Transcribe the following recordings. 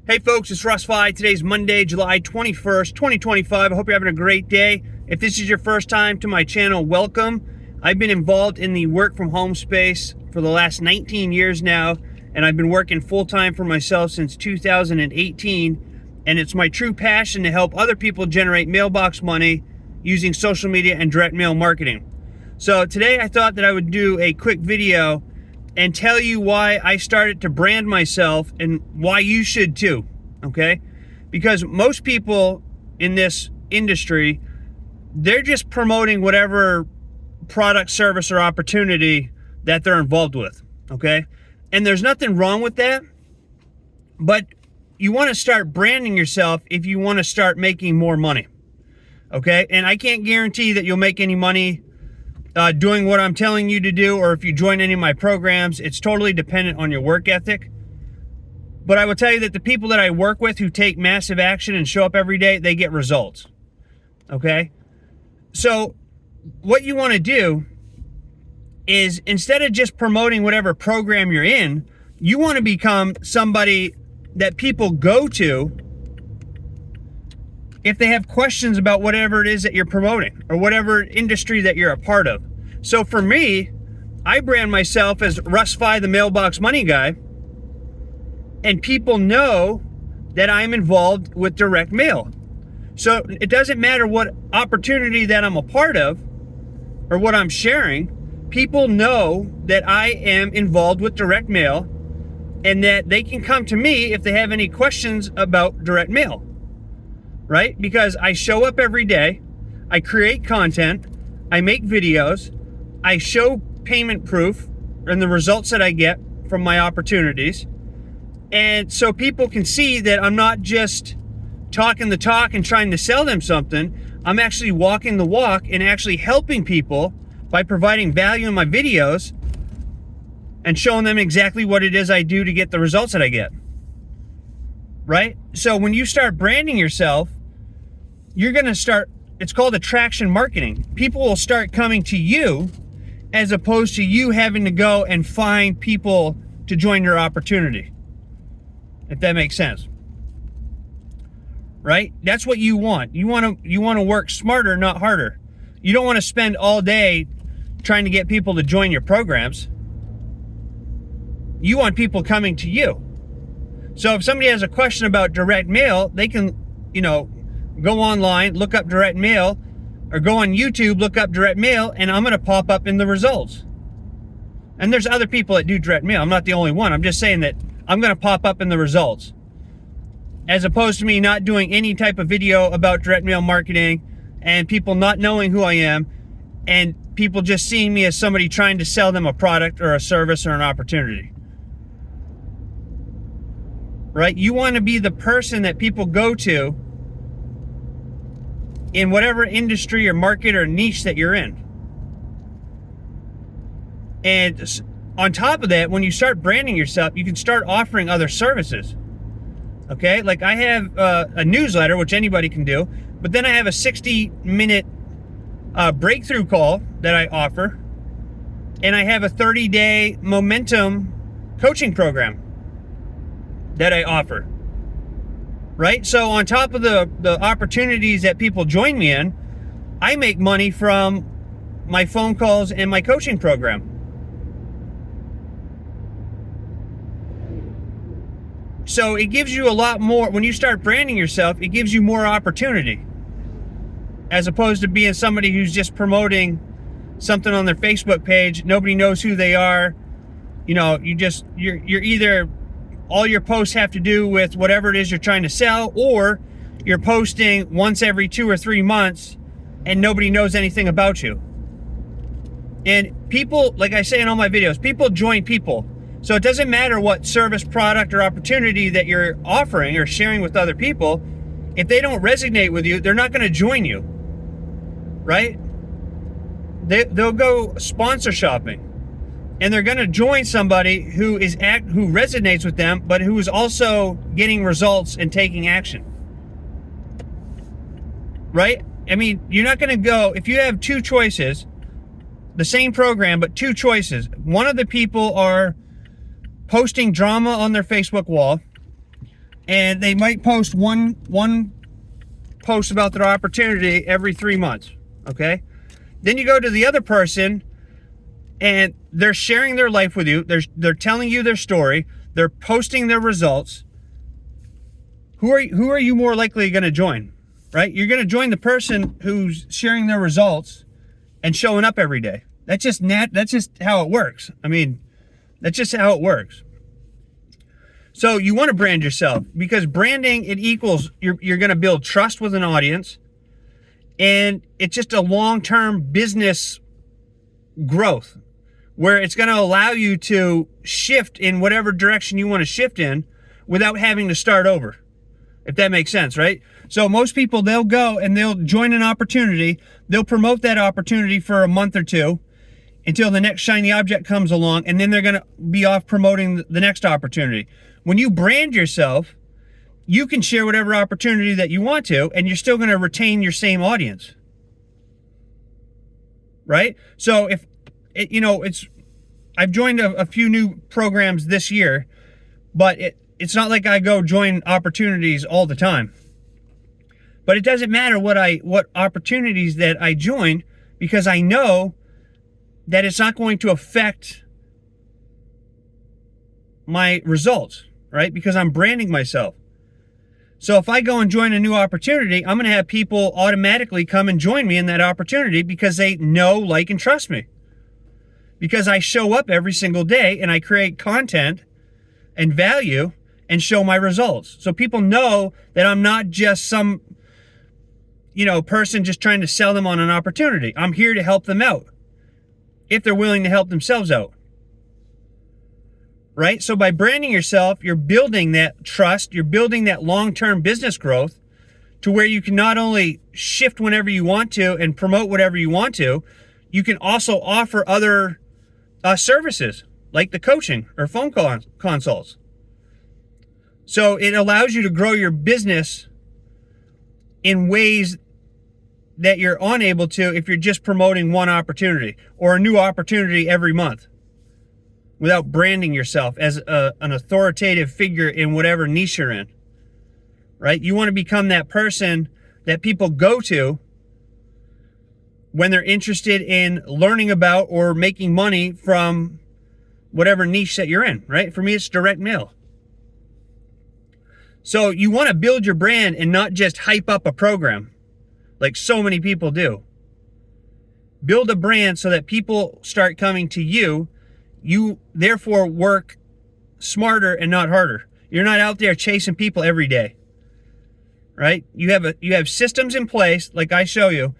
Hey folks, it's Russ. Today's Monday, July 21st, 2025. I hope you're having a great day. If this is your first time to my channel, welcome. I've been involved in the work from home space for the last 19 years now, and I've been working full-time for myself since 2018, and it's my true passion to help other people generate mailbox money using social media and direct mail marketing. So today I thought that I would do a quick video and tell you why I started to brand myself and why you should too, okay? Because most people in this industry, they're just promoting whatever product, service, or opportunity that they're involved with, okay? And there's nothing wrong with that, but you want to start branding yourself if you want to start making more money, okay? And I can't guarantee that you'll make any money doing what I'm telling you to do, or if you join any of my programs. It's totally dependent on your work ethic. But I will tell you that the people that I work with who take massive action and show up every day, they get results. Okay? So what you want to do is, instead of just promoting whatever program you're in, you want to become somebody that people go to if they have questions about whatever it is that you're promoting or whatever industry that you're a part of. So for me, I brand myself as Russ, the Mailbox Money Guy, and people know that I'm involved with direct mail. So it doesn't matter what opportunity that I'm a part of or what I'm sharing, people know that I am involved with direct mail and that they can come to me if they have any questions about direct mail. Right? Because I show up every day, I create content, I make videos, I show payment proof and the results that I get from my opportunities. And so people can see that I'm not just talking the talk and trying to sell them something. I'm actually walking the walk and actually helping people by providing value in my videos and showing them exactly what it is I do to get the results that I get. Right? So when you start branding yourself, you're going to start, it's called attraction marketing. People will start coming to you as opposed to you having to go and find people to join your opportunity. If that makes sense. Right? That's what you want. You want to work smarter, not harder. You don't want to spend all day trying to get people to join your programs. You want people coming to you. So if somebody has a question about direct mail, they can, go online, look up direct mail, or go on YouTube, look up direct mail, and I'm going to pop up in the results. And there's other people that do direct mail. I'm not the only one. I'm just saying that I'm going to pop up in the results. As opposed to me not doing any type of video about direct mail marketing and people not knowing who I am and people just seeing me as somebody trying to sell them a product or a service or an opportunity. Right? You want to be the person that people go to in whatever industry or market or niche that you're in. And on top of that, when you start branding yourself, you can start offering other services. Okay? Like I have a newsletter, which anybody can do, but then I have a 60-minute breakthrough call that I offer, and I have a 30-day momentum coaching program that I offer. Right? So on top of the opportunities that people join me in, I make money from my phone calls and my coaching program. So it gives you a lot more. When you start branding yourself, it gives you more opportunity, as opposed to being somebody who's just promoting something on their Facebook page. Nobody knows who they are. You're either, all your posts have to do with whatever it is you're trying to sell, or you're posting once every 2 or 3 months and nobody knows anything about you. And people, like I say in all my videos, people join people. So it doesn't matter what service, product, or opportunity that you're offering or sharing with other people. If they don't resonate with you, they're not going to join you. Right? They'll go sponsor shopping. And they're going to join somebody who resonates with them, but who is also getting results and taking action. Right? I mean, you're not going to go, if you have two choices, the same program, but two choices. One of the people are posting drama on their Facebook wall, and they might post one post about their opportunity every 3 months, okay? Then you go to the other person, and they're sharing their life with you. They're telling you their story. They're posting their results. Who are you more likely going to join, right? You're going to join the person who's sharing their results and showing up every day. That's just how it works. I mean, that's just how it works. So you want to brand yourself, because branding, it equals you're going to build trust with an audience, and it's just a long-term business growth where it's going to allow you to shift in whatever direction you want to shift in without having to start over, if that makes sense, right? So most people, they'll go and they'll join an opportunity. They'll promote that opportunity for a month or two until the next shiny object comes along, and then they're going to be off promoting the next opportunity. When you brand yourself, you can share whatever opportunity that you want to, and you're still going to retain your same audience, right? So if I've joined a few new programs this year, but it's not like I go join opportunities all the time. But it doesn't matter what opportunities that I join, because I know that it's not going to affect my results, right? Because I'm branding myself. So if I go and join a new opportunity, I'm going to have people automatically come and join me in that opportunity because they know, like, and trust me. Because I show up every single day and I create content and value and show my results. So people know that I'm not just some, person just trying to sell them on an opportunity. I'm here to help them out if they're willing to help themselves out. Right? So by branding yourself, you're building that trust, you're building that long-term business growth to where you can not only shift whenever you want to and promote whatever you want to, you can also offer other services like the coaching or phone consults. So it allows you to grow your business in ways that you're unable to if you're just promoting one opportunity or a new opportunity every month, without branding yourself as an authoritative figure in whatever niche you're in, right? You want to become that person that people go to when they're interested in learning about or making money from whatever niche that you're in, right? For me, it's direct mail. So you want to build your brand and not just hype up a program like so many people do. Build a brand so that people start coming to you. You therefore work smarter and not harder. You're not out there chasing people every day, right? You have systems in place, like I show you.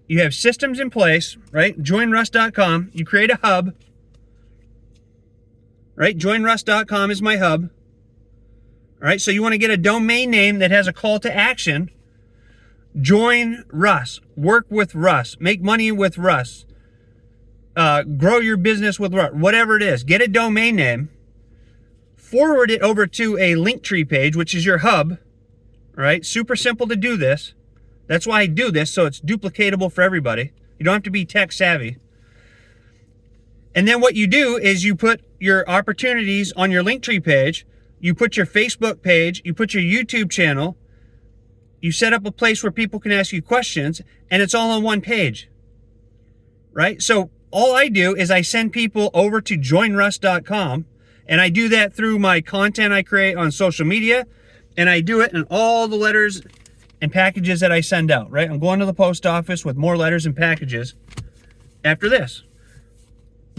You have systems in place, right? JoinRuss.com. You create a hub, right? JoinRuss.com is my hub. All right, so you want to get a domain name that has a call to action. Join Russ. Work with Russ. Make money with Russ. Grow your business with Russ. Whatever it is, get a domain name. Forward it over to a Linktree page, which is your hub. All right, super simple to do this. That's why I do this, so it's duplicatable for everybody. You don't have to be tech savvy. And then what you do is you put your opportunities on your Linktree page. You put your Facebook page, you put your YouTube channel, you set up a place where people can ask you questions, and it's all on one page, right? So all I do is I send people over to joinruss.com, and I do that through my content I create on social media, and I do it in all the letters and packages that I send out, right? I'm going to the post office with more letters and packages after this.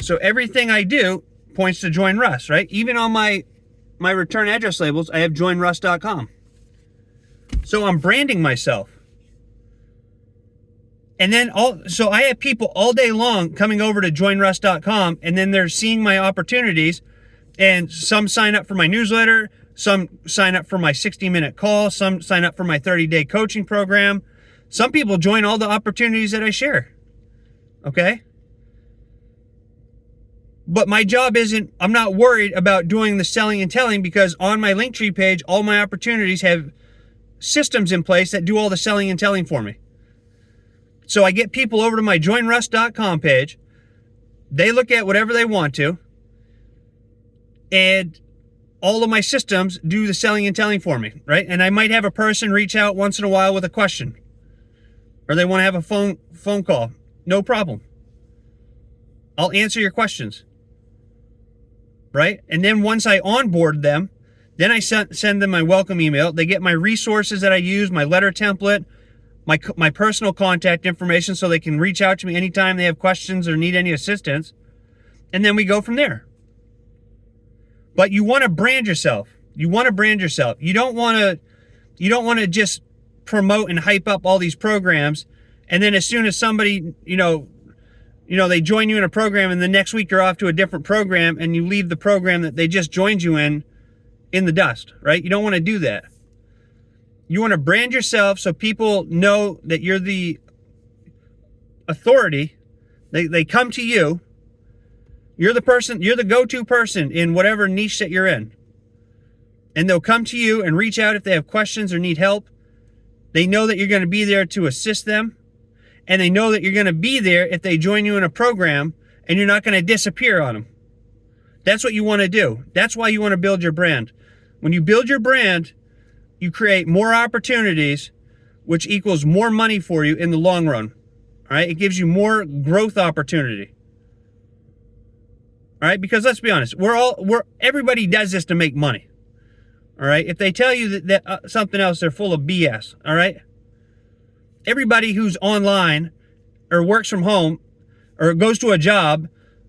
So everything I do points to Join Russ, right? Even on my return address labels, I have joinruss.com. So I'm branding myself. And then so I have people all day long coming over to joinruss.com, and then they're seeing my opportunities, and some sign up for my newsletter, some sign up for my 60-minute call, some sign up for my 30-day coaching program. Some people join all the opportunities that I share. Okay? But my job I'm not worried about doing the selling and telling, because on my Linktree page, all my opportunities have systems in place that do all the selling and telling for me. So I get people over to my joinruss.com page. They look at whatever they want to. And all of my systems do the selling and telling for me, right? And I might have a person reach out once in a while with a question, or they want to have a phone call. No problem. I'll answer your questions, right? And then once I onboard them, then I send them my welcome email. They get my resources that I use, my letter template, my personal contact information, so they can reach out to me anytime they have questions or need any assistance. And then we go from there. But you want to brand yourself. You want to brand yourself. You don't want to just promote and hype up all these programs, and then as soon as somebody, they join you in a program, and the next week you're off to a different program, and you leave the program that they just joined you in the dust, right? You don't want to do that. You want to brand yourself so people know that you're the authority. They come to you. You're the person, you're the go-to person in whatever niche that you're in. And they'll come to you and reach out if they have questions or need help. They know that you're going to be there to assist them. And they know that you're going to be there if they join you in a program, and you're not going to disappear on them. That's what you want to do. That's why you want to build your brand. When you build your brand, you create more opportunities, which equals more money for you in the long run. All right? It gives you more growth opportunity. All right? Because let's be honest, everybody does this to make money. All right? If they tell you that something else, they're full of BS. All right? Everybody who's online or works from home or goes to a job,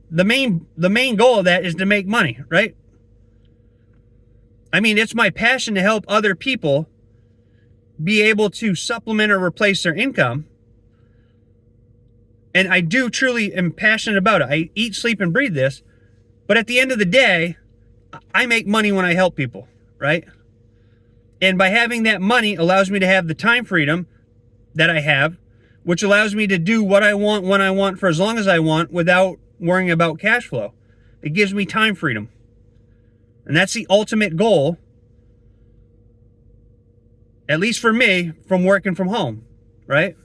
the main goal of that is to make money, right? I mean, it's my passion to help other people be able to supplement or replace their income. And I do truly am passionate about it. I eat, sleep, and breathe this. But at the end of the day, I make money when I help people, right? And by having that money allows me to have the time freedom that I have, which allows me to do what I want, when I want, for as long as I want, without worrying about cash flow. It gives me time freedom. And that's the ultimate goal, at least for me, from working from home, right?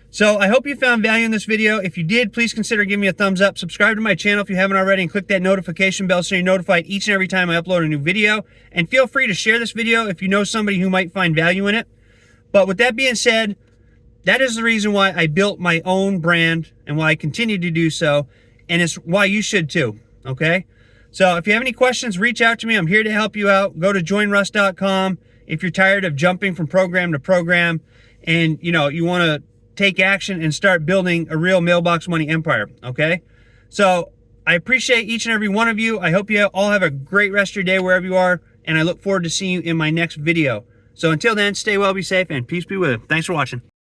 So I hope you found value in this video. If you did, please consider giving me a thumbs up. Subscribe to my channel if you haven't already, and click that notification bell so you're notified each and every time I upload a new video. And feel free to share this video if you know somebody who might find value in it. But with that being said, that is the reason why I built my own brand and why I continue to do so. And it's why you should too, okay? So if you have any questions, reach out to me. I'm here to help you out. Go to joinruss.com if you're tired of jumping from program to program and you want to take action and start building a real mailbox money empire, okay? So I appreciate each and every one of you. I hope you all have a great rest of your day wherever you are, and I look forward to seeing you in my next video. So until then, stay well, be safe, and peace be with you. Thanks for watching.